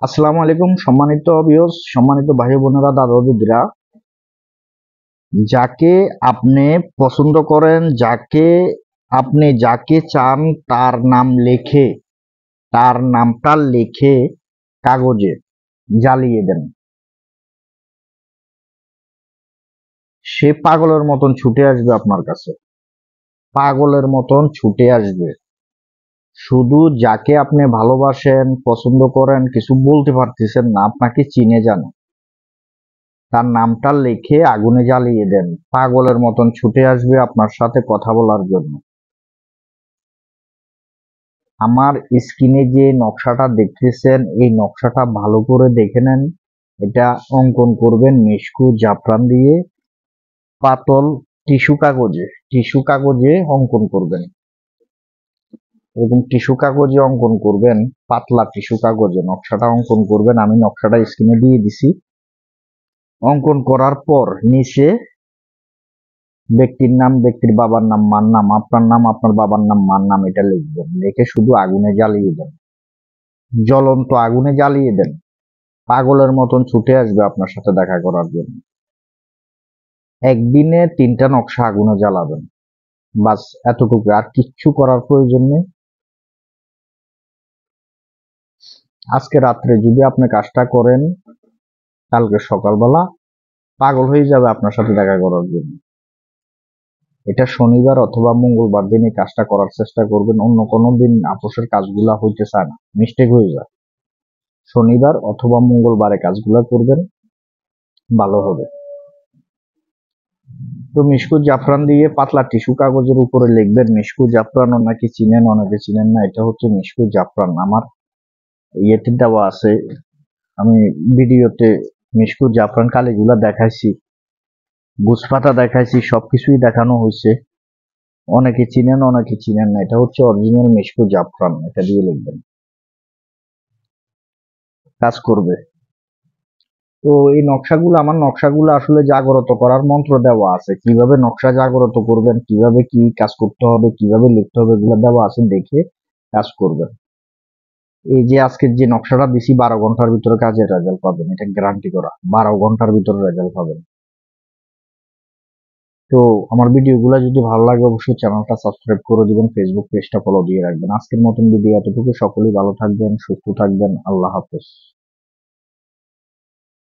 আসসালামু আলাইকুম সম্মানিত ভিউয়ার্স, সম্মানিত ভাই বোনেরা, দাদা দিদিরা, যাকে আপনি পছন্দ করেন, যাকে চান তার নাম লিখে, তার নামটা লিখে কাগজে জ্বালিয়ে দেন। সে পাগলের মতন ছুটে আসবে আপনার কাছে, পাগলের মতন ছুটে আসবে। শুধু যাকে আপনি ভালোবাসেন, পছন্দ করেন, কিছু বলতে পারতেছেন না, আপনাকে চিনে জানে, তার নামটা লিখে আগুনে জ্বালিয়ে দেন। পাগলের মতন ছুটে আসবে আপনার সাথে কথা বলার জন্য। আমার স্ক্রিনে যে নকশাটা দেখতেছেন, এই নকশাটা ভালো করে দেখে নেন। এটা অঙ্কন করবেন মিশকু জাফরান দিয়ে, পাতল টিস্যু কাগজে অঙ্কন করবেন এবং টিস্যু কাগজে অঙ্কন করবেন, পাতলা টিস্যু কাগজে নকশাটা অঙ্কন করবেন। আমি নকশাটা স্ক্রিনে দিয়ে দিছি। অঙ্কন করার পর নিচে ব্যক্তির নাম, ব্যক্তির বাবার নাম, মার নাম, আপনার নাম, আপনার বাবার নাম, মার নাম, এটা লিখবেন। লিখে শুধু আগুনে জ্বালিয়ে দেন, জ্বলন্ত আগুনে জ্বালিয়ে দেন। পাগলের মতন ছুটে আসবে আপনার সাথে দেখা করার জন্য। একদিনে 3টা নকশা আগুনে জ্বালাবেন, বাস এতটুকু, আর কিচ্ছু করার প্রয়োজন নেই। আজকে রাত্রে যদি আপনি কাজটা করেন, কালকে সকালবেলা পাগল হয়ে যাবে আপনার সাথে দেখা করার জন্য। এটা শনিবার অথবা মঙ্গলবার দিন এই কাজটা করার চেষ্টা করবেন। অন্য কোনো দিন আপোষের কাজগুলা হইতে চায় না, মিস্টেক হয়ে যায়। শনিবার অথবা মঙ্গলবারে কাজগুলা করবেন, ভালো হবে। তো মিশকু জাফরান দিয়ে পাতলা টিস্যু কাগজের উপরে লিখবেন মিশকু জাফরান। অনেকে চিনেন, অনেকে চিনেন না। এটা হচ্ছে মিশকু জাফরান, আমার ইয়েতে দেওয়া আছে। আমি ভিডিওতে মিশকু জাফরান কালিগুলা দেখাইছি, গুজপাতা দেখাইছি, সবকিছুই দেখানো হয়েছে। অনেকে চিনেন, অনেকে চিনেন না। এটা হচ্ছে অরিজিনাল মিশকু জাফরান। এটা দিয়ে লিখবেন, কাজ করবে। তো এই নকশাগুলো, আমার নকশাগুলো আসলে জাগ্রত করার মন্ত্র দেওয়া আছে। কিভাবে নকশা জাগ্রত করবেন, কিভাবে কি কাজ করতে হবে, কিভাবে লিখতে হবে, এগুলো দেওয়া আছে, দেখে কাজ করবেন। এই যে আজকের যে নকশাটা দিছি, 12 ঘন্টার ভিতরে কাজের রেজাল্ট পাবেন, এটা গ্যারান্টি করা। 12 ঘন্টার ভিতরে রেজাল্ট পাবেন। তো আমার ভিডিওগুলো যদি ভালো লাগে, অবশ্যই চ্যানেলটা সাবস্ক্রাইব করে দিবেন, ফেসবুক পেজটা ফলো দিয়ে রাখবেন। আজকের মতন ভিডিও এতটুকু। সকলেই ভালো থাকবেন, সুস্থ থাকবেন। আল্লাহ হাফেজ।